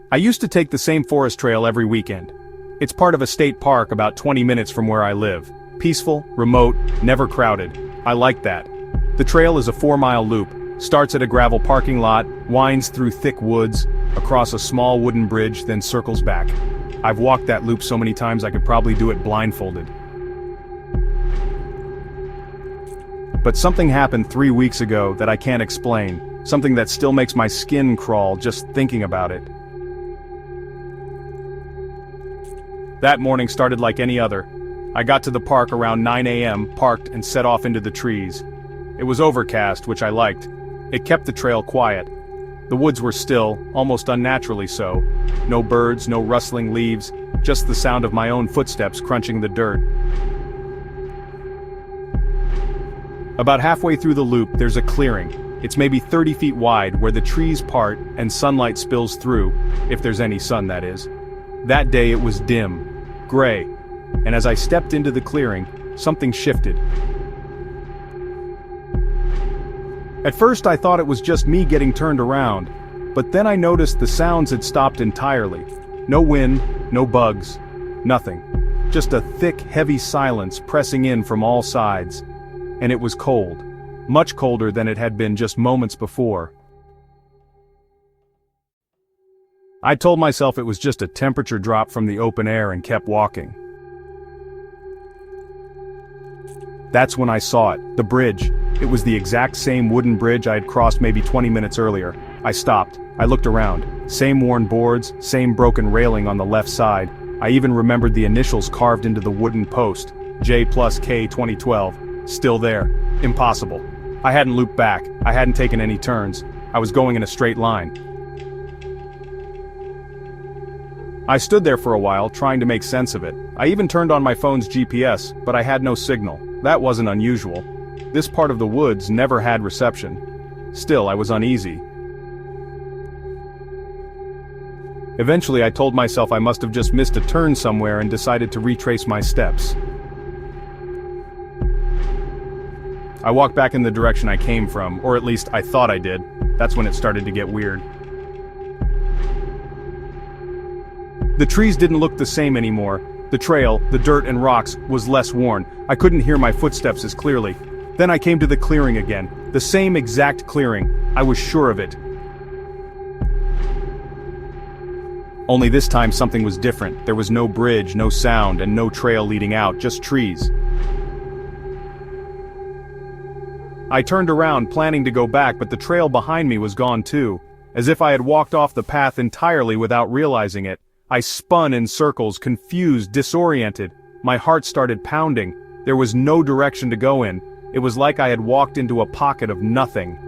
I used to take the same forest trail every weekend. It's part of a state park about 20 minutes from where I live. Peaceful, remote, never crowded. I like that. The trail is a 4-mile loop, starts at a gravel parking lot, winds through thick woods, across a small wooden bridge, then circles back. I've walked that loop so many times I could probably do it blindfolded. But something happened 3 weeks ago that I can't explain, something that still makes my skin crawl just thinking about it. That morning started like any other. I got to the park around 9 a.m., parked and set off into the trees. It was overcast, which I liked. It kept the trail quiet. The woods were still, almost unnaturally so. No birds, no rustling leaves, just the sound of my own footsteps crunching the dirt. About halfway through the loop, there's a clearing. It's maybe 30 feet wide where the trees part and sunlight spills through, if there's any sun, that is. That day it was dim, gray, and as I stepped into the clearing, something shifted. At first I thought it was just me getting turned around, but then I noticed the sounds had stopped entirely. No wind, no bugs, nothing. Just a thick, heavy silence pressing in from all sides. And it was cold. Much colder than it had been just moments before. I told myself it was just a temperature drop from the open air and kept walking. That's when I saw it, the bridge. It was the exact same wooden bridge I had crossed maybe 20 minutes earlier. I stopped. I looked around. Same worn boards, same broken railing on the left side. I even remembered the initials carved into the wooden post. J+K 2012. Still there. Impossible. I hadn't looped back. I hadn't taken any turns. I was going in a straight line. I stood there for a while, trying to make sense of it. I even turned on my phone's GPS, but I had no signal. That wasn't unusual. This part of the woods never had reception. Still, I was uneasy. Eventually, I told myself I must have just missed a turn somewhere and decided to retrace my steps. I walked back in the direction I came from, or at least I thought I did. That's when it started to get weird. The trees didn't look the same anymore. The trail, the dirt and rocks, was less worn. I couldn't hear my footsteps as clearly. Then I came to the clearing again. The same exact clearing. I was sure of it. Only this time something was different. There was no bridge, no sound, and no trail leading out, just trees. I turned around, planning to go back, but the trail behind me was gone too. As if I had walked off the path entirely without realizing it. I spun in circles, confused, disoriented. My heart started pounding. There was no direction to go in. It was like I had walked into a pocket of nothing.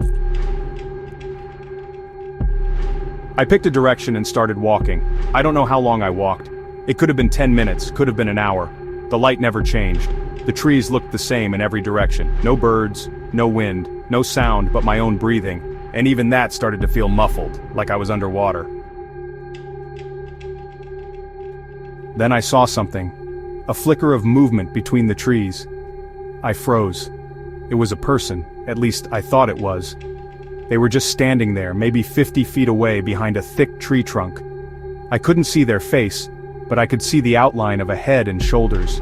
I picked a direction and started walking. I don't know how long I walked. It could have been 10 minutes, could have been an hour. The light never changed. The trees looked the same in every direction. No birds, no wind, no sound but my own breathing. And even that started to feel muffled, like I was underwater. Then I saw something. A flicker of movement between the trees. I froze. It was a person, at least I thought it was. They were just standing there, maybe 50 feet away behind a thick tree trunk. I couldn't see their face, but I could see the outline of a head and shoulders.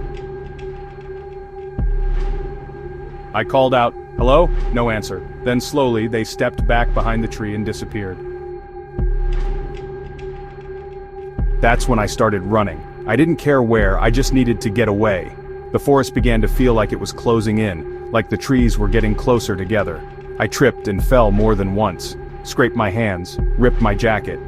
I called out, "Hello?" No answer. Then slowly they stepped back behind the tree and disappeared. That's when I started running. I didn't care where, I just needed to get away. The forest began to feel like it was closing in, like the trees were getting closer together. I tripped and fell more than once, scraped my hands, ripped my jacket.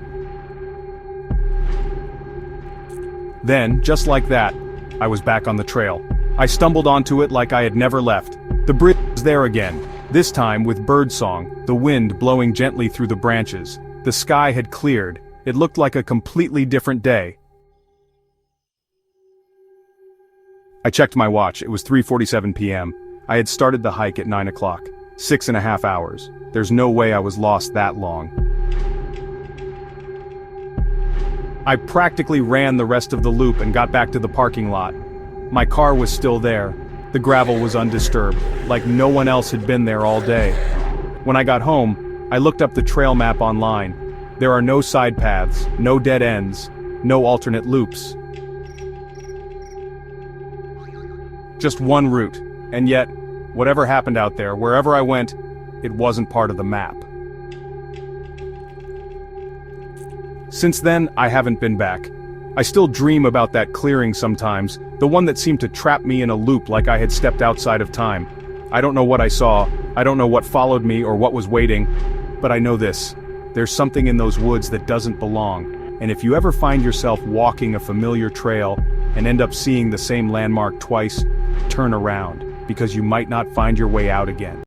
Then, just like that, I was back on the trail. I stumbled onto it like I had never left. The bridge was there again, this time with birdsong, the wind blowing gently through the branches. The sky had cleared. It looked like a completely different day. I checked my watch. It was 3:47 p.m. I had started the hike at 9 o'clock. 6.5 hours. There's no way I was lost that long. I practically ran the rest of the loop and got back to the parking lot. My car was still there. The gravel was undisturbed, like no one else had been there all day. When I got home, I looked up the trail map online. There are no side paths, no dead ends, no alternate loops. Just one route, and yet, whatever happened out there, wherever I went, it wasn't part of the map. Since then, I haven't been back. I still dream about that clearing sometimes, the one that seemed to trap me in a loop like I had stepped outside of time. I don't know what I saw, I don't know what followed me or what was waiting, but I know this. There's something in those woods that doesn't belong, and if you ever find yourself walking a familiar trail and end up seeing the same landmark twice, turn around, because you might not find your way out again.